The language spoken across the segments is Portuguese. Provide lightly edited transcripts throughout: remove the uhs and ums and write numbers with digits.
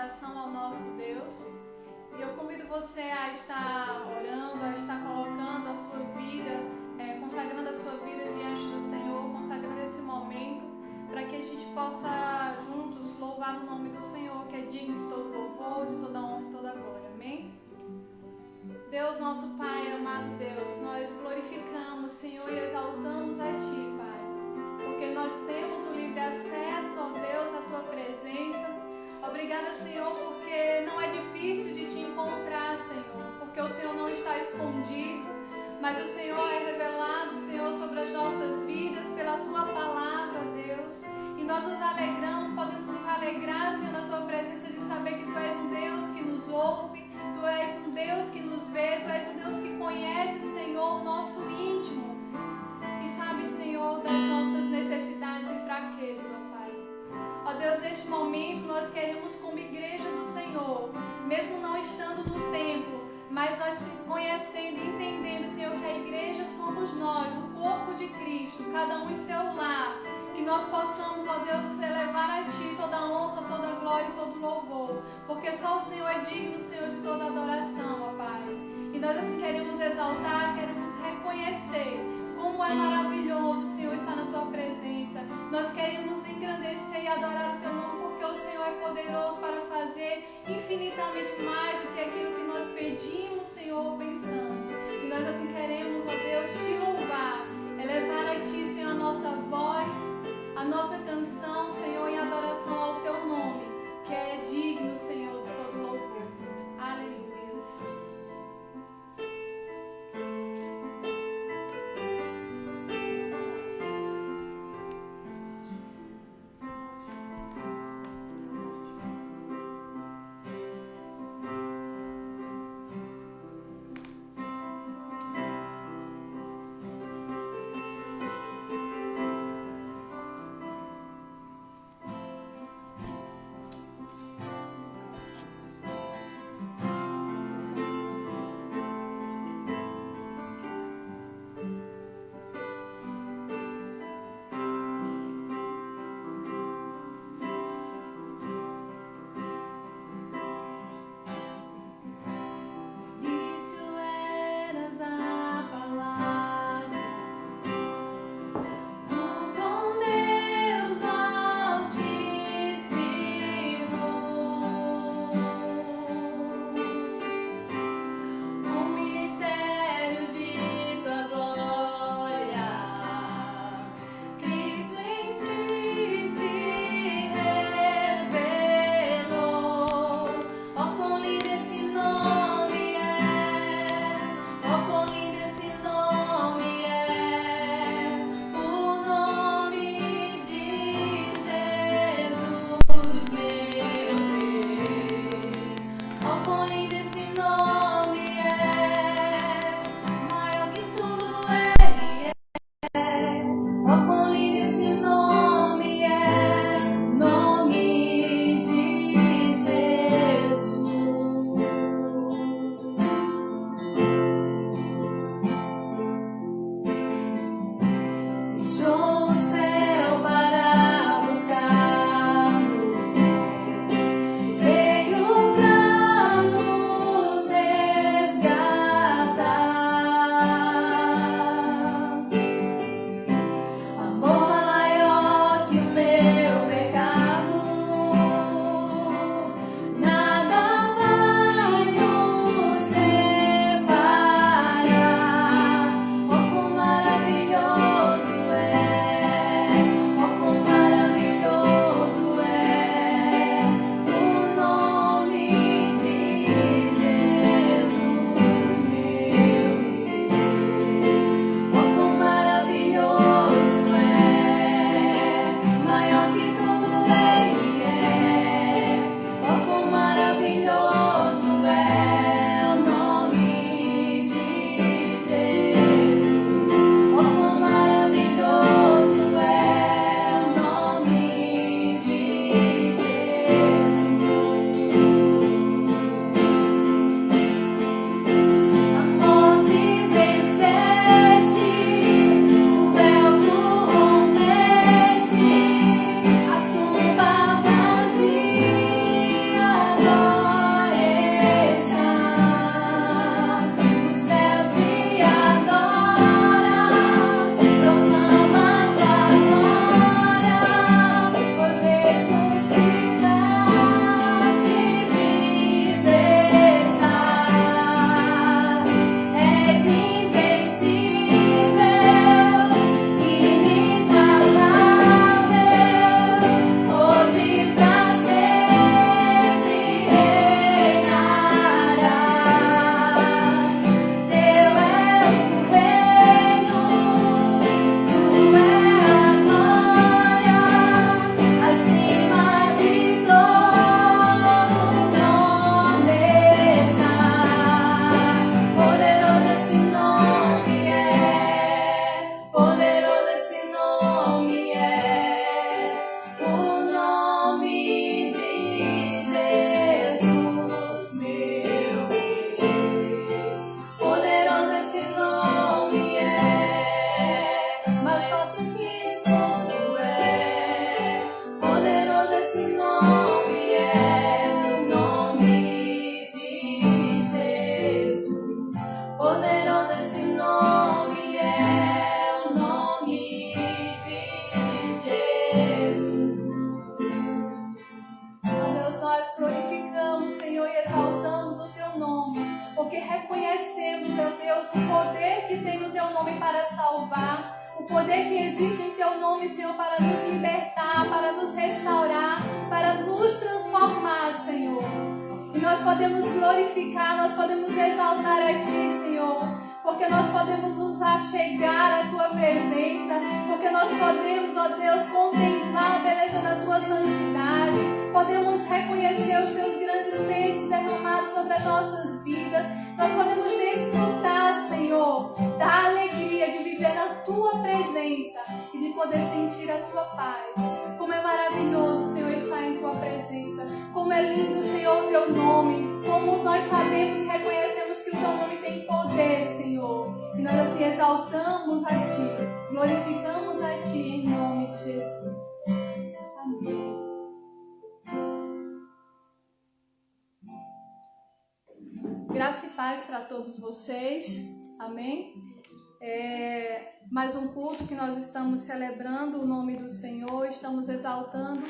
adoração ao nosso Deus. E eu convido você a estar orando, a estar colocando a sua vida, consagrando a sua vida diante do Senhor, consagrando esse momento, para que a gente possa juntos louvar o nome do Senhor, que é digno de todo louvor, de toda honra e toda glória. Amém? Deus, nosso Pai, amado Deus, nós glorificamos, Senhor, e exaltamos a Ti, Pai, porque nós temos o livre acesso, ó Deus, à Tua presença. Obrigada, Senhor, porque não é difícil de Te encontrar, Senhor, porque o Senhor não está escondido, mas o Senhor é revelado, Senhor, sobre as nossas vidas pela Tua palavra, Deus. E nós nos alegramos, podemos nos alegrar, Senhor, na Tua presença, de saber que Tu és um Deus que nos ouve, Tu és um Deus que nos vê, Tu és um Deus que conhece, Senhor, o nosso íntimo e sabe, Senhor, das nossas necessidades e fraquezas, ó Pai. Ó Deus, neste momento nós queremos, como igreja do Senhor, mesmo não estando no templo, mas nós conhecendo e entendendo, Senhor, que a igreja somos nós, o corpo de Cristo, cada um em seu lar, que nós possamos, ó Deus, elevar a Ti toda a honra, toda a glória e todo o louvor, porque só o Senhor é digno, Senhor, de toda adoração, ó Pai. E nós assim queremos exaltar, queremos reconhecer como é maravilhoso, Senhor, estar na Tua presença. Nós queremos engrandecer e adorar o Teu nome, porque o Senhor é poderoso para fazer infinitamente mais do que aquilo que nós pedimos, Senhor, ou pensamos. E nós assim queremos, ó Deus, Te louvar, elevar a Ti, Senhor, a nossa voz, a nossa canção, Senhor, em adoração ao Teu nome, que é digno, Senhor, de todo louvor. Aleluia. Maravilhoso é louvar o poder que existe em Teu nome, Senhor, para nos libertar, para nos restaurar, para nos transformar, Senhor. E nós podemos glorificar, nós podemos exaltar a Ti, Senhor, porque nós podemos nos achegar à Tua presença, porque nós podemos, ó Deus, contemplar a beleza da Tua santidade, podemos reconhecer os Teus grandes feitos derramados sobre as nossas vidas, nós podemos desfrutar, Senhor, da alegria de viver na Tua presença e de poder sentir a Tua paz. Como é maravilhoso, Senhor, estar em Tua presença, como é lindo, Senhor, o Teu nome, como nós sabemos e reconhecemos que o Teu nome tem poder, Senhor, e nós assim exaltamos a Ti, glorificamos a Ti em nome de Jesus. Amém. Graça e paz para todos vocês, amém? Mais um culto que nós estamos celebrando o nome do Senhor, estamos exaltando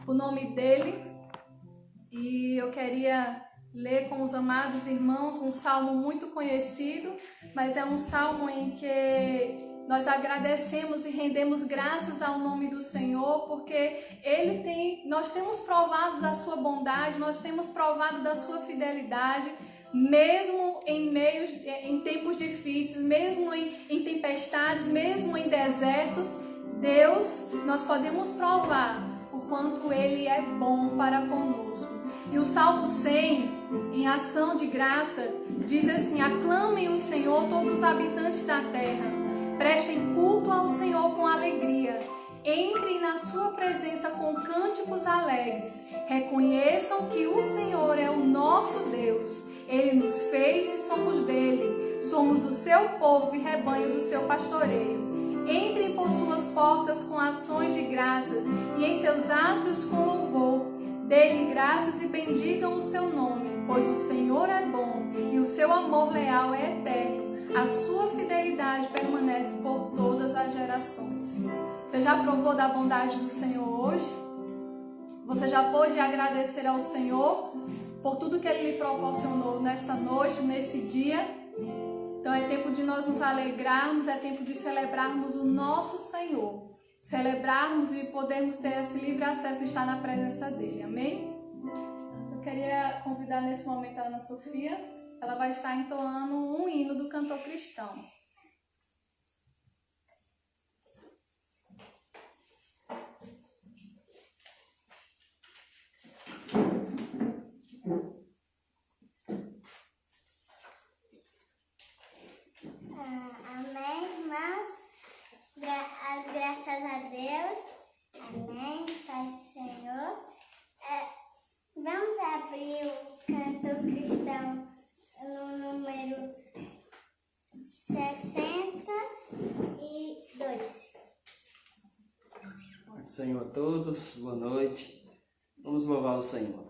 o nome dEle, e eu queria ler com os amados irmãos um salmo muito conhecido, mas é um salmo em que nós agradecemos e rendemos graças ao nome do Senhor, porque nós temos provado da sua bondade, nós temos provado da sua fidelidade, mesmo em tempos difíceis, mesmo em tempestades, mesmo em desertos. Deus, nós podemos provar o quanto Ele é bom para conosco. E o Salmo 100, em ação de graça, diz assim: aclamem o Senhor todos os habitantes da terra, prestem culto ao Senhor com alegria, entrem na sua presença com cânticos alegres, reconheçam que o Senhor é o nosso Deus, Ele nos fez e somos dele, somos o seu povo e rebanho do seu pastoreio. Entrem por suas portas com ações de graças e em seus átrios com louvor. Dê-lhe graças e bendigam o seu nome, pois o Senhor é bom e o seu amor leal é eterno. A sua fidelidade permanece por todas as gerações. Você já provou da bondade do Senhor hoje? Você já pôde agradecer ao Senhor por tudo que Ele lhe proporcionou nessa noite, nesse dia? Então é tempo de nós nos alegrarmos, é tempo de celebrarmos o nosso Senhor. Celebrarmos e podermos ter esse livre acesso de estar na presença dEle. Amém? Eu queria convidar nesse momento a Ana Sofia. Ela vai estar entoando um hino do cantor cristão. Amém, irmãos? Graças a Deus. Amém, Pai Senhor. Vamos abrir o cantor cristão no número 62. Senhor a todos, boa noite. Vamos louvar o Senhor.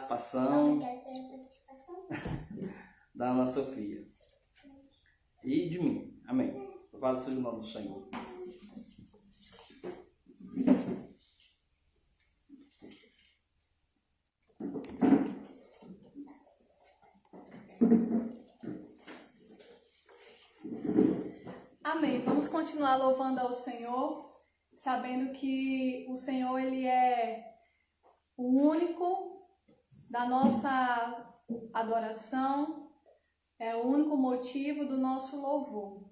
participação Obrigada pela participação. da Ana Sofia e de mim. Amém. Louvado seja o nome do Senhor. Amém. Vamos continuar louvando ao Senhor, sabendo que o Senhor, Ele é o único da nossa adoração, é o único motivo do nosso louvor.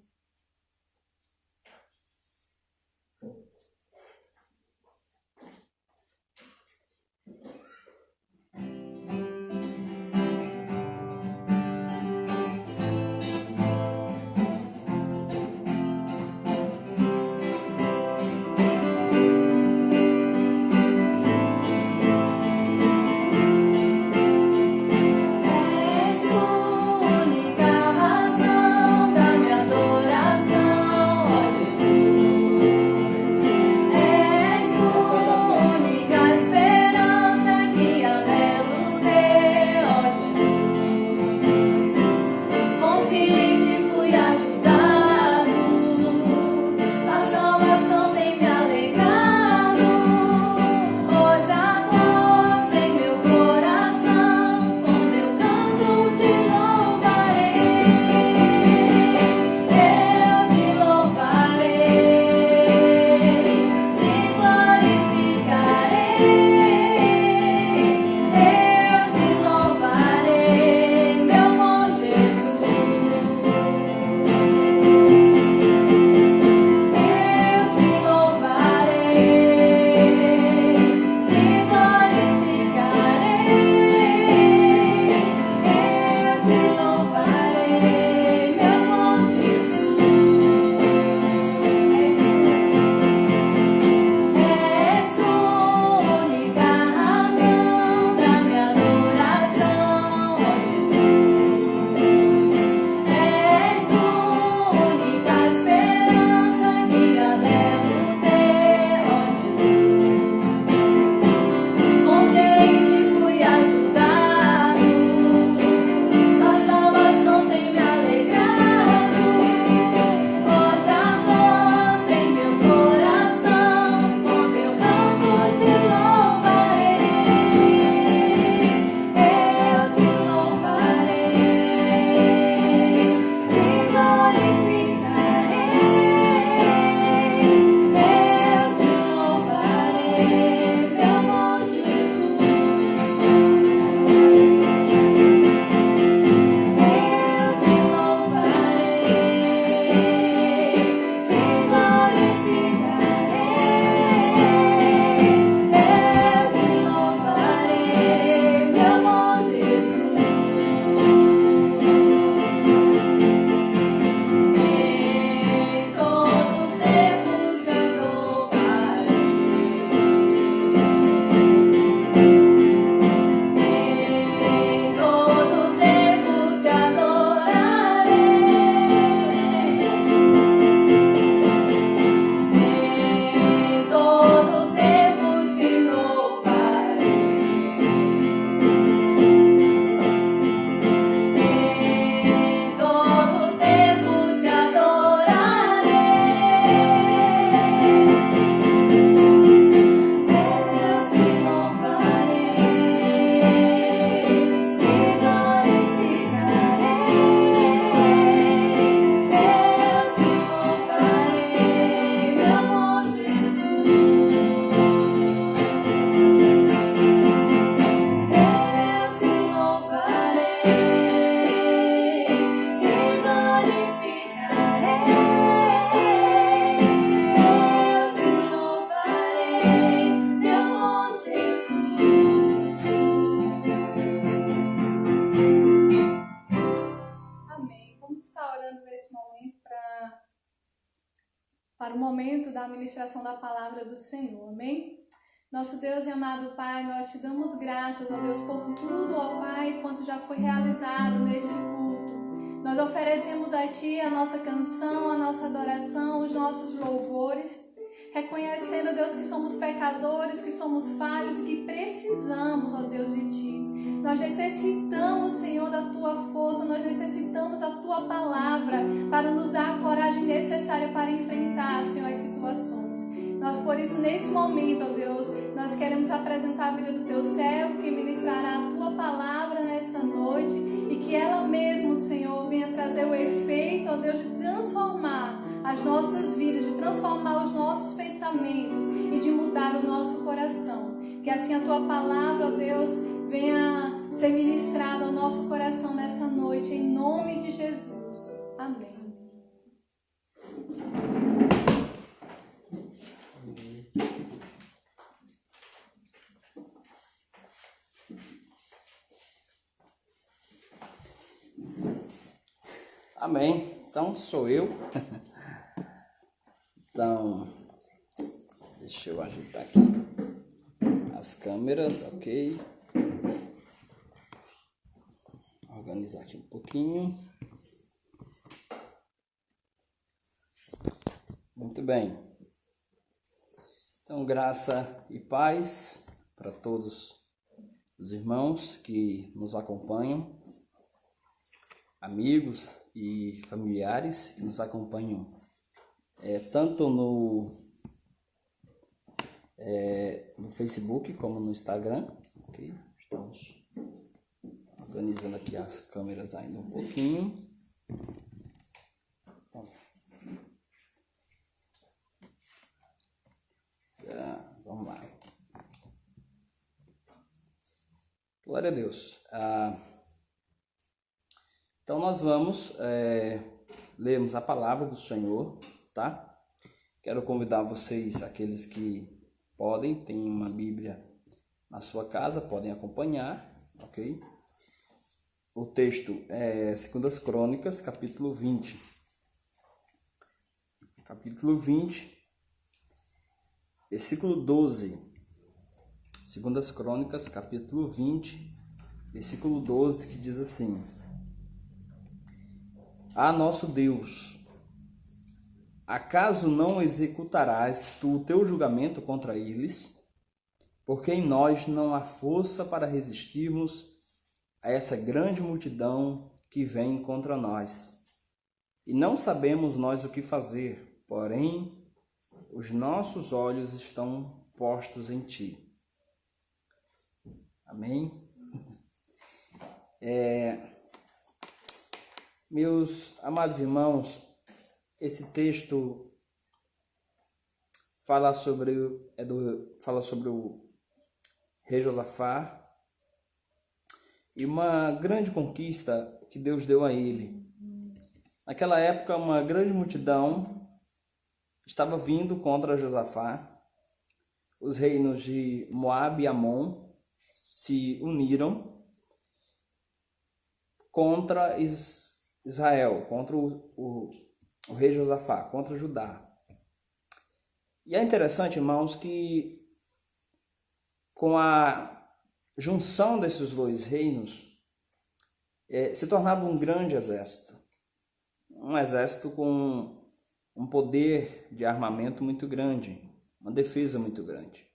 para o momento da ministração da palavra do Senhor, amém? Nosso Deus e amado Pai, nós te damos graças, ó Deus, por tudo, ó Pai, quanto já foi realizado neste culto. Nós oferecemos a Ti a nossa canção, a nossa adoração, os nossos louvores, reconhecendo, ó Deus, que somos pecadores, que somos falhos, que precisamos, ó Deus, de Ti. Nós necessitamos, Senhor, da Tua força, nós necessitamos da Tua palavra para nos dar a coragem necessária para enfrentar, Senhor, as situações. Nós, por isso, nesse momento, ó Deus, nós queremos apresentar a vida do Teu servo, que ministrará a Tua palavra nessa noite e que ela mesmo, Senhor, venha trazer o efeito, ó Deus, de transformar as nossas vidas, de transformar os nossos pensamentos e de mudar o nosso coração. Que assim a Tua palavra, ó Deus, venha ser ministrada ao nosso coração nessa noite, em nome de Jesus. Amém. Amém. Então, sou eu. Então, deixa eu ajustar aqui as câmeras, ok. Organizar aqui um pouquinho. Muito bem. Então, graça e paz para todos os irmãos que nos acompanham, amigos e familiares que nos acompanham tanto no Facebook como no Instagram. Okay? Estamos organizando aqui as câmeras ainda um pouquinho. Vamos lá. Glória a Deus. Então nós vamos lermos a palavra do Senhor, tá? Quero convidar vocês, aqueles que podem, tem uma Bíblia na sua casa, podem acompanhar, ok? O texto é 2 Crônicas, capítulo 20. Capítulo 20, versículo 12. 2 Crônicas, capítulo 20, versículo 12, que diz assim: Ah, nosso Deus, acaso não executarás tu o teu julgamento contra eles? Porque em nós não há força para resistirmos a essa grande multidão que vem contra nós. E não sabemos nós o que fazer, porém, os nossos olhos estão postos em ti. Amém? Meus amados irmãos, esse texto fala sobre o rei Josafá e uma grande conquista que Deus deu a ele. Naquela época, uma grande multidão estava vindo contra Josafá. Os reinos de Moabe e Amon se uniram contra Israel, contra o rei Josafá, contra Judá. E é interessante, irmãos, que com a junção desses dois reinos, se tornava um grande exército. Um exército com um poder de armamento muito grande, uma defesa muito grande.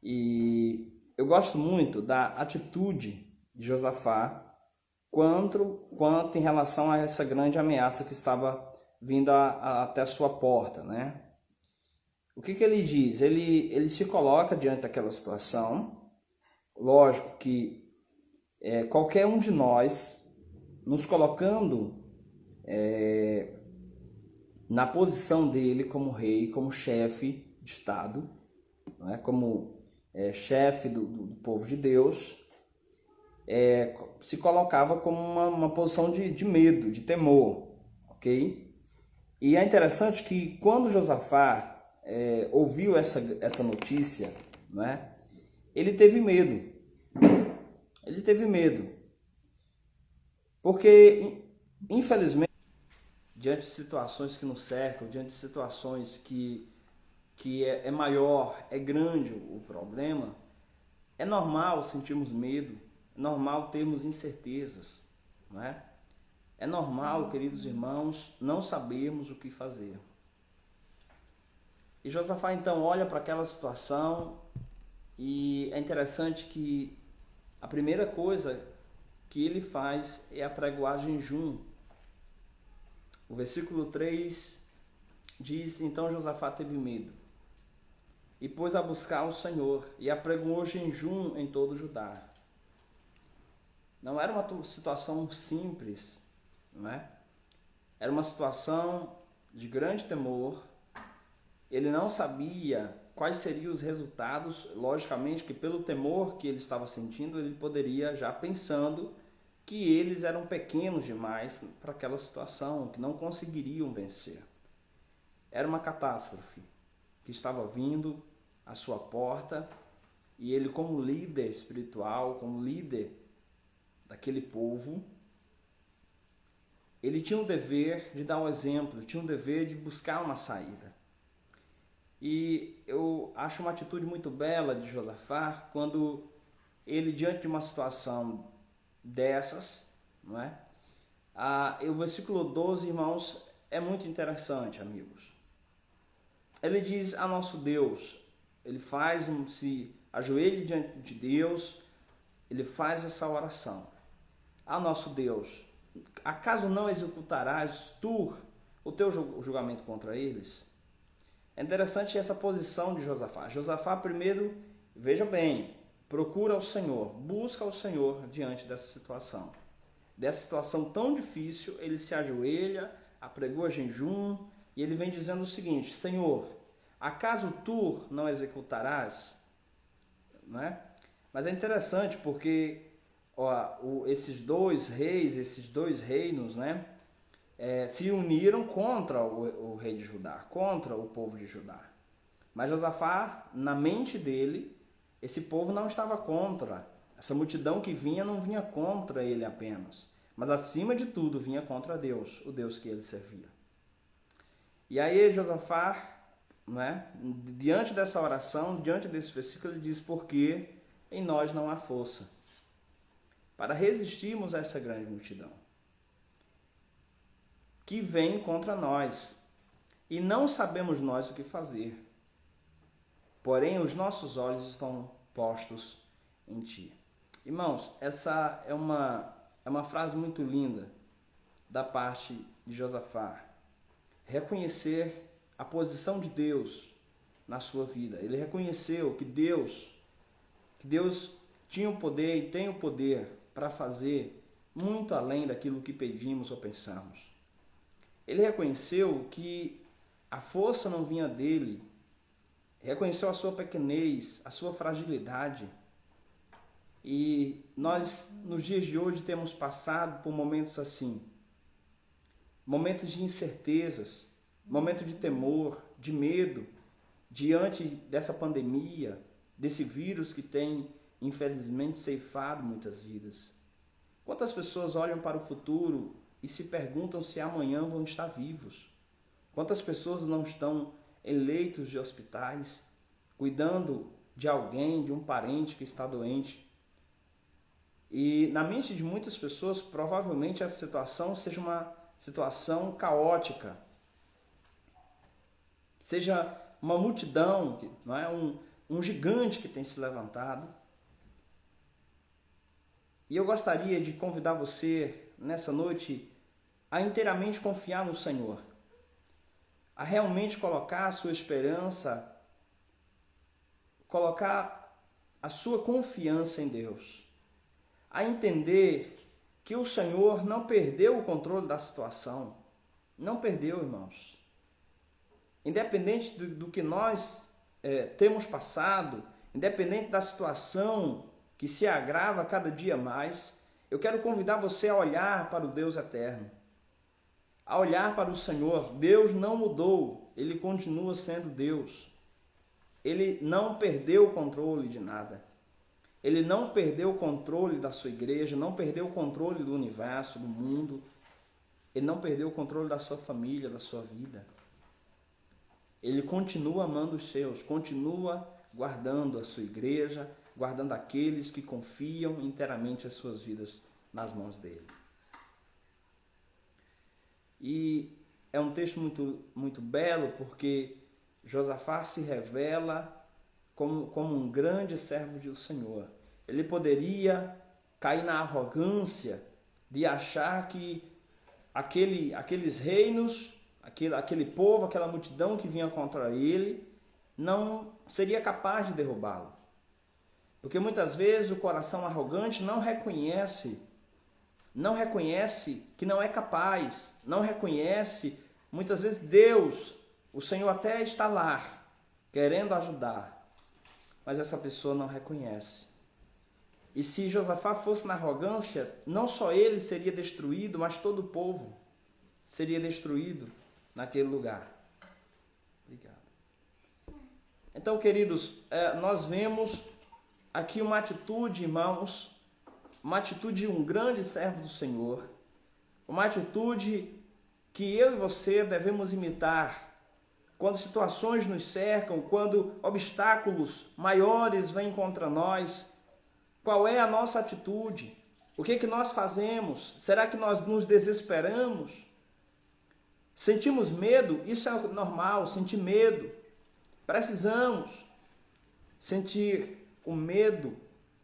E eu gosto muito da atitude de Josafá quanto em relação a essa grande ameaça que estava vindo até a sua porta, né? O que ele diz? Ele se coloca diante daquela situação. Lógico que qualquer um de nós, nos colocando na posição dele como rei, como chefe de Estado, não é? Como chefe do povo de Deus, se colocava como uma posição de medo, de temor, ok? E é interessante que quando Josafá ouviu essa notícia, não é? Ele teve medo. Ele teve medo. Porque, infelizmente, diante de situações que nos cercam, diante de situações que é maior, é grande o problema, é normal sentirmos medo, é normal termos incertezas, não é? É normal, queridos irmãos, não sabermos o que fazer. E Josafá então olha para aquela situação e é interessante que A primeira coisa que ele faz é apregoar jejum. O versículo 3 diz: então Josafá teve medo e pôs a buscar o Senhor e apregoou jejum em todo Judá. Não era uma situação simples, não é? Era uma situação de grande temor. Ele não sabia quais seriam os resultados. Logicamente que pelo temor que ele estava sentindo, ele poderia já pensando que eles eram pequenos demais para aquela situação, que não conseguiriam vencer. Era uma catástrofe que estava vindo à sua porta, e ele, como líder espiritual, como líder daquele povo, ele tinha o dever de dar um exemplo, tinha o dever de buscar uma saída. E eu acho uma atitude muito bela de Josafá quando ele, diante de uma situação dessas, não é? O versículo 12, irmãos, é muito interessante, amigos. Ele diz a nosso Deus, ele se ajoelha diante de Deus, ele faz essa oração. A nosso Deus, acaso não executarás tu o teu julgamento contra eles? É interessante essa posição de Josafá. Josafá primeiro, veja bem, procura o Senhor, busca o Senhor diante dessa situação. Dessa situação tão difícil, ele se ajoelha, apregoa jejum, e ele vem dizendo o seguinte: Senhor, acaso tu não executarás? Não é? Mas é interessante porque esses dois reis, esses dois reinos, né, se uniram contra o rei de Judá, contra o povo de Judá. Mas Josafá, na mente dele, esse povo não estava contra. Essa multidão que vinha não vinha contra ele apenas, mas acima de tudo vinha contra Deus, o Deus que ele servia. E aí Josafá, né, diante dessa oração, diante desse versículo, ele diz: porque em nós não há força para resistirmos a essa grande multidão que vem contra nós, e não sabemos nós o que fazer. Porém, os nossos olhos estão postos em ti. Irmãos, essa é uma frase muito linda da parte de Josafá. Reconhecer a posição de Deus na sua vida. Ele reconheceu que Deus tinha o poder e tem o poder para fazer muito além daquilo que pedimos ou pensamos. Ele reconheceu que a força não vinha dele, reconheceu a sua pequenez, a sua fragilidade. E nós, nos dias de hoje, temos passado por momentos assim, momentos de incertezas, momentos de temor, de medo, diante dessa pandemia, desse vírus que tem, infelizmente, ceifado muitas vidas. Quantas pessoas olham para o futuro e se perguntam se amanhã vão estar vivos? Quantas pessoas não estão em leitos de hospitais, cuidando de alguém, de um parente que está doente? E na mente de muitas pessoas, provavelmente essa situação seja uma situação caótica, seja uma multidão, não é? um gigante que tem se levantado. E eu gostaria de convidar você, nessa noite, a inteiramente confiar no Senhor, a realmente colocar a sua esperança, colocar a sua confiança em Deus, a entender que o Senhor não perdeu o controle da situação. Não perdeu, irmãos. Independente do que nós temos passado, independente da situação que se agrava cada dia mais, eu quero convidar você a olhar para o Deus eterno, a olhar para o Senhor. Deus não mudou, Ele continua sendo Deus. Ele não perdeu o controle de nada. Ele não perdeu o controle da sua igreja, não perdeu o controle do universo, do mundo. Ele não perdeu o controle da sua família, da sua vida. Ele continua amando os seus, continua guardando a sua igreja, guardando aqueles que confiam inteiramente as suas vidas nas mãos dele. E é um texto muito, muito belo, porque Josafá se revela como um grande servo do Senhor. ele poderia cair na arrogância de achar que aqueles reinos, aquele povo, aquela multidão que vinha contra ele, não seria capaz de derrubá-lo. Porque muitas vezes o coração arrogante não reconhece que não é capaz, não reconhece, muitas vezes Deus, o Senhor até está lá, querendo ajudar, mas essa pessoa não reconhece. E se Josafá fosse na arrogância, não só ele seria destruído, mas todo o povo seria destruído naquele lugar. Obrigado. Então, queridos, nós vemos aqui uma atitude, irmãos, uma atitude de um grande servo do Senhor, uma atitude que eu e você devemos imitar quando situações nos cercam, quando obstáculos maiores vêm contra nós. Qual é a nossa atitude? O que nós fazemos? Será que nós nos desesperamos? Sentimos medo? Isso é normal, sentir medo. Precisamos sentir o medo,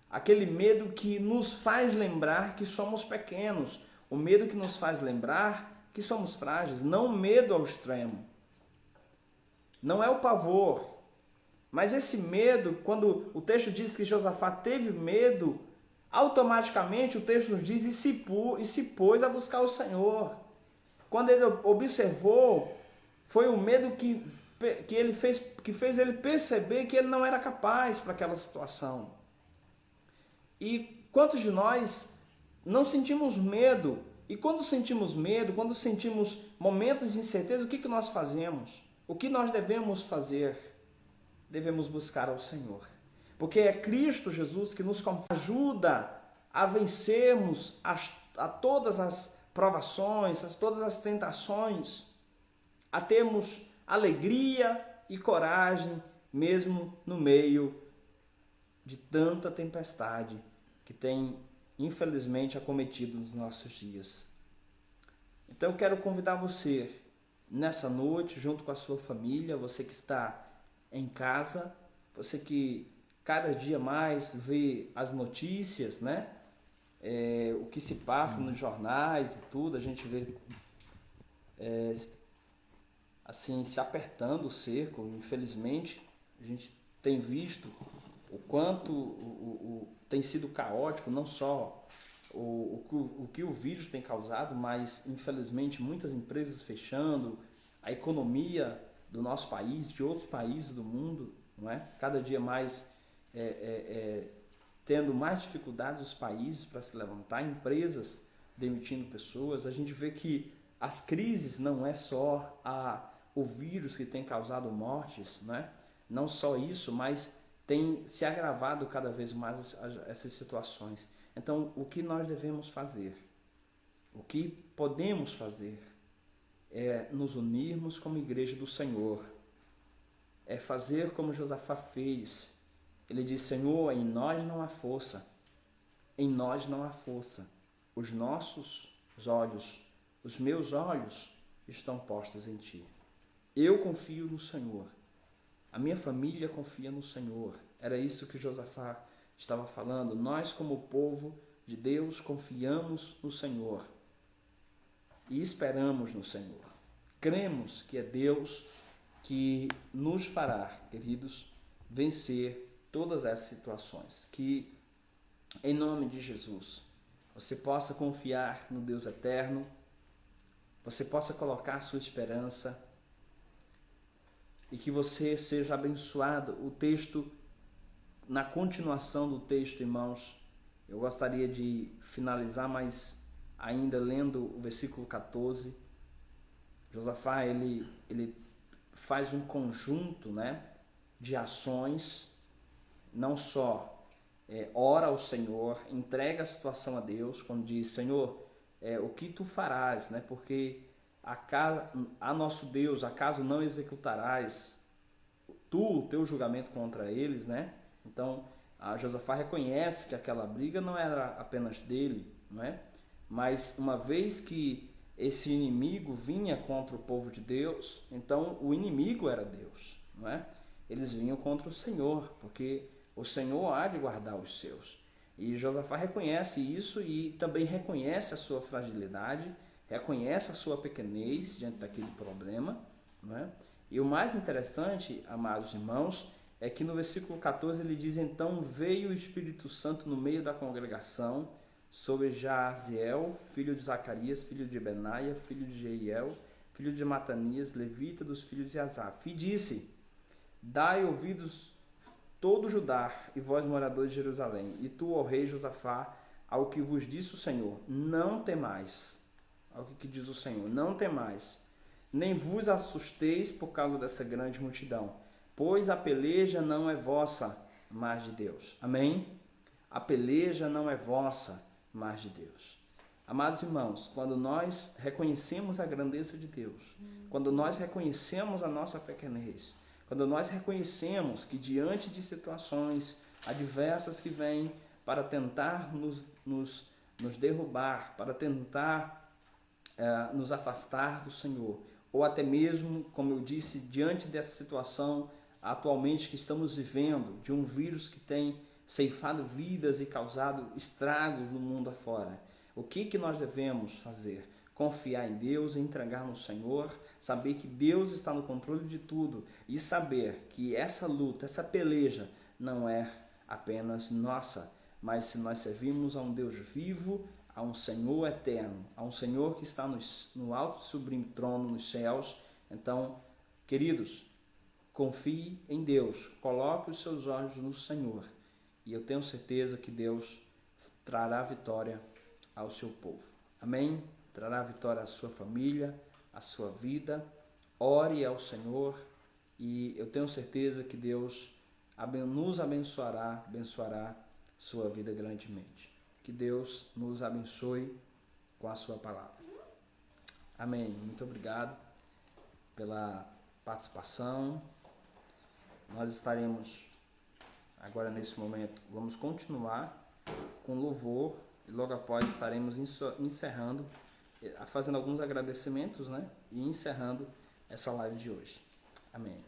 aquele medo que nos faz lembrar que somos pequenos, o medo que nos faz lembrar que somos frágeis, não medo ao extremo. Não é o pavor, mas esse medo, quando o texto diz que Josafá teve medo, automaticamente o texto nos diz e se pôs a buscar o Senhor. Quando ele observou, foi o medo que fez ele perceber que ele não era capaz para aquela situação. E quantos de nós não sentimos medo? E quando sentimos medo, quando sentimos momentos de incerteza, o que nós fazemos? O que nós devemos fazer? Devemos buscar ao Senhor. Porque é Cristo Jesus que nos ajuda a vencermos a todas as provações, a todas as tentações, a termos alegria e coragem, mesmo no meio de tanta tempestade que tem, infelizmente, acometido nos nossos dias. Então eu quero convidar você, nessa noite, junto com a sua família, você que está em casa, você que cada dia mais vê as notícias, né? O que se passa nos jornais e tudo, a gente vê assim, se apertando o cerco. Infelizmente, a gente tem visto o quanto tem sido caótico, não só o que o vírus tem causado, mas infelizmente muitas empresas fechando, a economia do nosso país, de outros países do mundo, não é? Cada dia mais tendo mais dificuldades os países para se levantar, empresas demitindo pessoas. A gente vê que as crises não é só o vírus que tem causado mortes, né? Não só isso, mas tem se agravado cada vez mais essas situações. Então, o que nós devemos fazer? O que podemos fazer é nos unirmos como igreja do Senhor. É fazer como Josafá fez. Ele diz: Senhor, em nós não há força. Em nós não há força. Os nossos olhos, os meus olhos estão postos em Ti. Eu confio no Senhor. A minha família confia no Senhor. Era isso que Josafá estava falando. Nós, como povo de Deus, confiamos no Senhor e esperamos no Senhor. Cremos que é Deus que nos fará, queridos, vencer todas essas situações. Que, em nome de Jesus, você possa confiar no Deus eterno, você possa colocar sua esperança e que você seja abençoado. O texto, na continuação do texto, irmãos, eu gostaria de finalizar, mas ainda lendo o versículo 14, Josafá, ele faz um conjunto, né, de ações, não só ora ao Senhor, entrega a situação a Deus, quando diz: Senhor, o que tu farás, né, porque a nosso Deus, acaso não executarás o teu julgamento contra eles, né? Então, Josafá reconhece que aquela briga não era apenas dele, não é? Mas uma vez que esse inimigo vinha contra o povo de Deus, então o inimigo era Deus, não é? Eles vinham contra o Senhor, porque o Senhor há de guardar os seus. E Josafá reconhece isso e também reconhece a sua fragilidade, reconhece a sua pequenez diante daquele problema, não é? E o mais interessante, amados irmãos, é que no versículo 14 ele diz: então veio o Espírito Santo no meio da congregação sobre Jaziel, filho de Zacarias, filho de Benaia, filho de Jeiel, filho de Matanias, levita dos filhos de Asaf, e disse: dai ouvidos todo Judá e vós moradores de Jerusalém, e tu, ó rei Josafá, ao que vos disse o Senhor, não temais. Ao que diz o Senhor, não temais, nem vos assusteis por causa dessa grande multidão, pois a peleja não é vossa, mas de Deus. Amém? A peleja não é vossa, mas de Deus. Amados irmãos, quando nós reconhecemos a grandeza de Deus, quando nós reconhecemos a nossa pequenez, quando nós reconhecemos que diante de situações adversas que vêm para tentar nos derrubar, para tentar nos afastar do Senhor, ou até mesmo, como eu disse, diante dessa situação atualmente que estamos vivendo, de um vírus que tem ceifado vidas e causado estragos no mundo afora, o que nós devemos fazer? Confiar em Deus, entregar no Senhor, saber que Deus está no controle de tudo e saber que essa luta, essa peleja não é apenas nossa, mas se nós servimos a um Deus vivo, a um Senhor eterno, a um Senhor que está no alto e sublime trono nos céus. Então, queridos, confie em Deus, coloque os seus olhos no Senhor e eu tenho certeza que Deus trará vitória ao seu povo. Amém? Trará vitória à sua família, à sua vida. Ore ao Senhor e eu tenho certeza que Deus nos abençoará sua vida grandemente. Que Deus nos abençoe com a sua palavra. Amém. Muito obrigado pela participação. Nós estaremos agora nesse momento, vamos continuar com louvor e logo após estaremos encerrando, fazendo alguns agradecimentos, né? E encerrando essa live de hoje. Amém.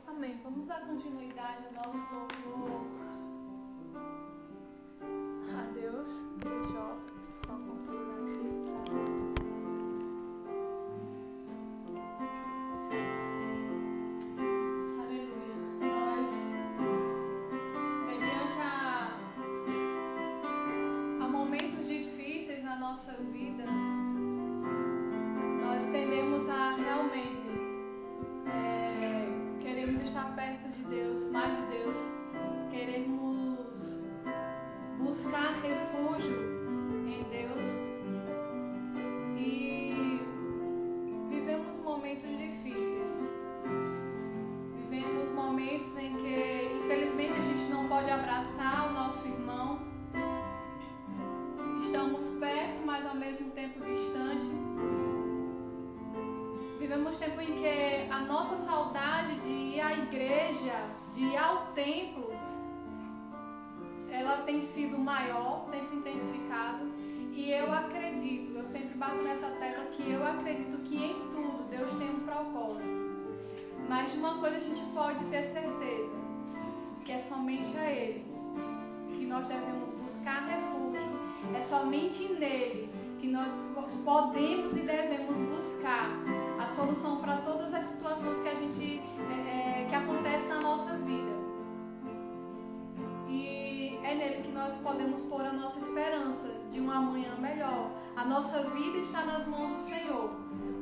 Amém. Vamos dar continuidade ao nosso louvor a Deus. Deixa eu só concluir aqui. Aleluia. Nós, mediante a momentos difíceis na nossa vida, nós tendemos a realmente queremos estar perto de Deus, mais de Deus, queremos buscar refúgio em Deus e vivemos momentos difíceis, vivemos momentos em que infelizmente a gente não pode abraçar o nosso irmão, estamos perto, mas ao mesmo tempo distante. Vivemos tempo em que a nossa saudade de ir à igreja, de ir ao templo, ela tem sido maior, tem se intensificado. E eu acredito, eu sempre bato nessa tecla que eu acredito que em tudo Deus tem um propósito. Mas de uma coisa a gente pode ter certeza, que é somente a Ele que nós devemos buscar refúgio. É somente nele que nós podemos e devemos buscar a solução para todas as situações que a gente que acontecem na nossa vida. E é nele que nós podemos pôr a nossa esperança de um amanhã melhor. A nossa vida está nas mãos do Senhor.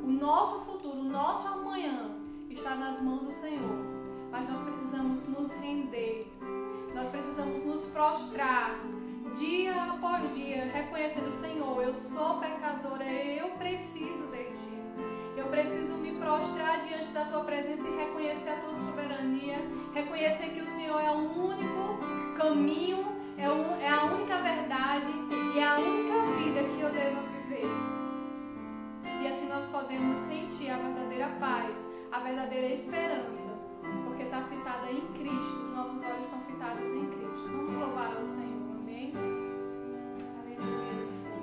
O nosso futuro, o nosso amanhã está nas mãos do Senhor. Mas nós precisamos nos render. Nós precisamos nos prostrar dia após dia, reconhecendo: Senhor, eu sou pecadora, eu preciso de Ti. Eu preciso me prostrar diante da Tua presença e reconhecer a Tua soberania, reconhecer que o Senhor é o único caminho, é a única verdade e é a única vida que eu devo viver. E assim nós podemos sentir a verdadeira paz, a verdadeira esperança, porque está fitada em Cristo, os nossos olhos estão fitados em Cristo. Vamos louvar ao Senhor, amém? Aleluia, Senhor.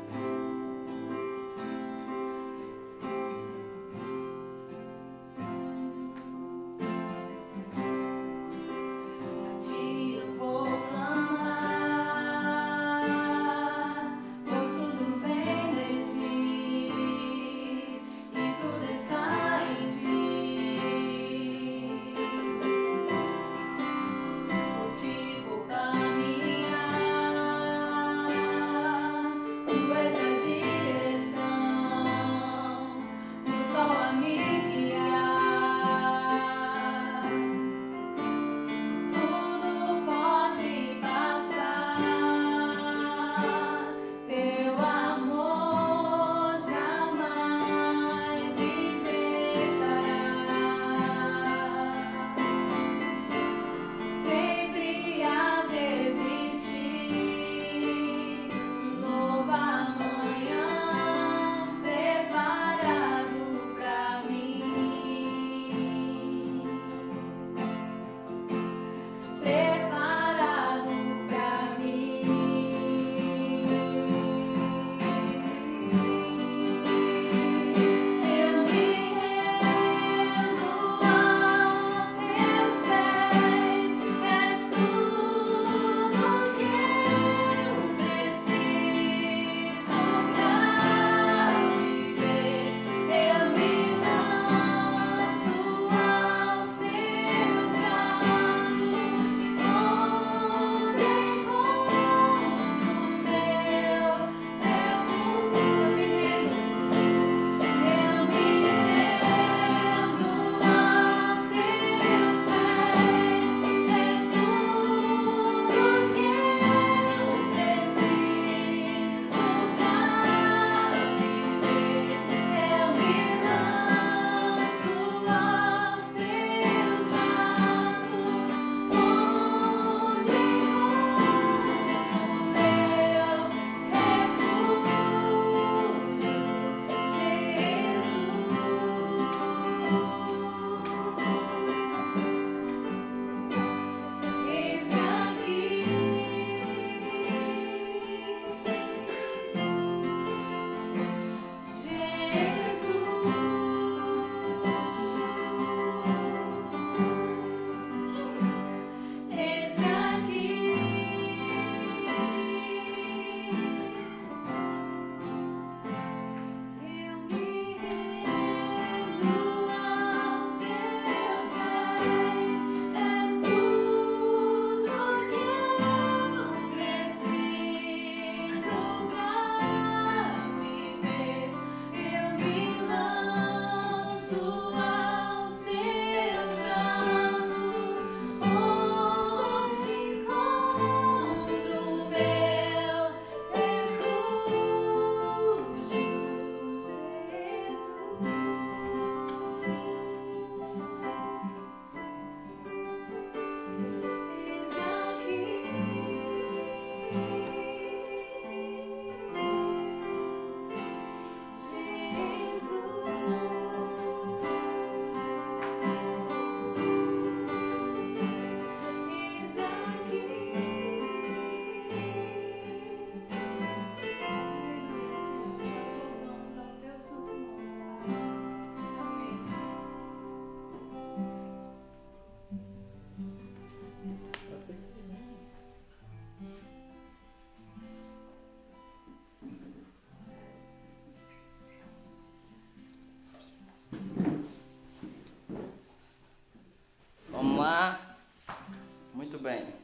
Muito bem.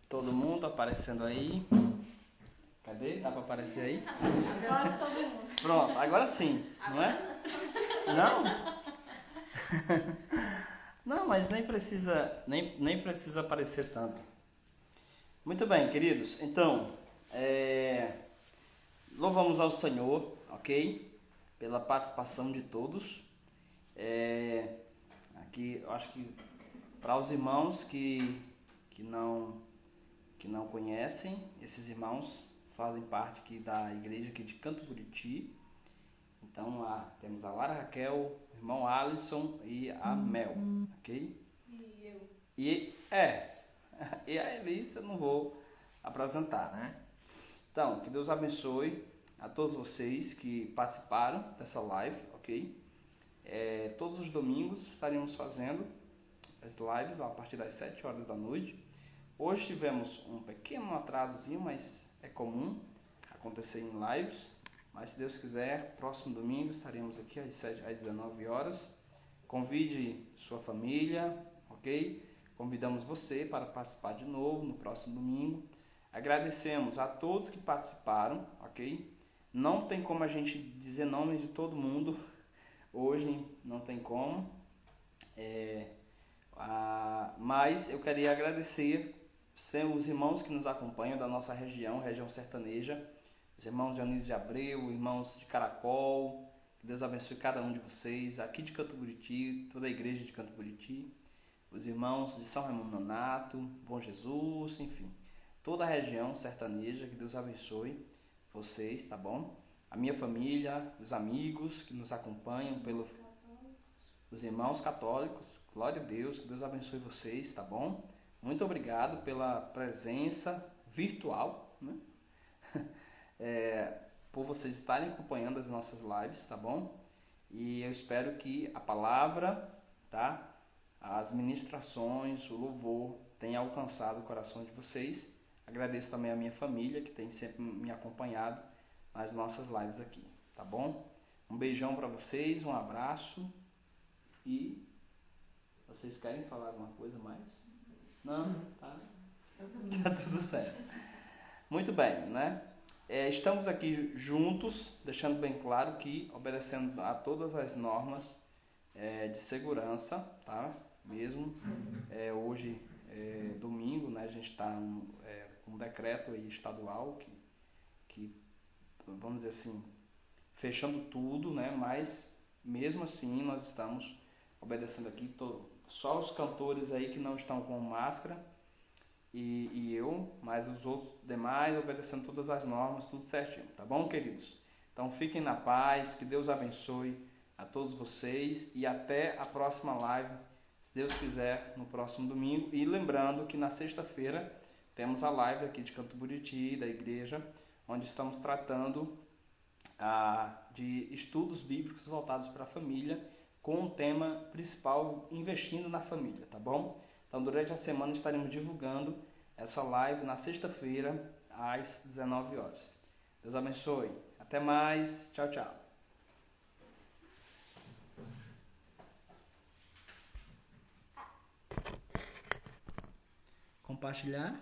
Todo mundo aparecendo aí. Cadê? Dá para aparecer aí? Agora todo mundo. Pronto, agora sim, não é? Não? Não, mas nem precisa aparecer tanto. Muito bem, queridos. Então, louvamos ao Senhor, ok? Pela participação de todos. Aqui, eu acho que para os irmãos que não conhecem, esses irmãos fazem parte aqui da igreja aqui de Canto Buriti. Então temos a Lara Raquel, o irmão Alisson e a Mel, ok? E eu. E a Elissa eu não vou apresentar, né? Então, que Deus abençoe a todos vocês que participaram dessa live, ok? Todos os domingos estaremos fazendo as lives a partir das 7 horas da noite. Hoje tivemos um pequeno atrasozinho, mas é comum acontecer em lives. Mas se Deus quiser, próximo domingo estaremos aqui às 19 horas. Convide sua família, ok? Convidamos você para participar de novo no próximo domingo. Agradecemos a todos que participaram, ok? Não tem como a gente dizer nomes de todo mundo. Hoje não tem como. Mas eu queria agradecer os irmãos que nos acompanham da nossa região sertaneja. Os irmãos Dionísio de Abreu, irmãos de Caracol. Que Deus abençoe cada um de vocês. Aqui de Canto Buriti, toda a igreja de Canto Buriti. Os irmãos de São Raimundo Nonato, Bom Jesus, enfim. Toda a região sertaneja, que Deus abençoe vocês, tá bom? A minha família, os amigos que nos acompanham, os irmãos católicos, glória a Deus, que Deus abençoe vocês, tá bom? Muito obrigado pela presença virtual, né? Por vocês estarem acompanhando as nossas lives, tá bom? E eu espero que a palavra, tá? As ministrações, o louvor tenha alcançado o coração de vocês. Agradeço também a minha família que tem sempre me acompanhado nas nossas lives aqui, tá bom? Um beijão para vocês, um abraço e vocês querem falar alguma coisa mais? Não? Tá tudo certo. Muito bem, né? Estamos aqui juntos, deixando bem claro que obedecendo a todas as normas de segurança, tá? Mesmo hoje, domingo, né? A gente está com um decreto aí estadual que, vamos dizer assim, fechando tudo, né? Mas mesmo assim nós estamos obedecendo aqui. Só os cantores aí que não estão com máscara e eu, mas os outros demais obedecendo todas as normas, tudo certinho, tá bom, queridos? Então fiquem na paz, que Deus abençoe a todos vocês e até a próxima live, se Deus quiser, no próximo domingo. E lembrando que na sexta-feira temos a live aqui de Canto Buriti, da igreja, onde estamos tratando de estudos bíblicos voltados para a família, com o tema principal, investindo na família, tá bom? Então durante a semana estaremos divulgando essa live na sexta-feira, às 19 horas. Deus abençoe. Até mais. Tchau, tchau. Compartilhar.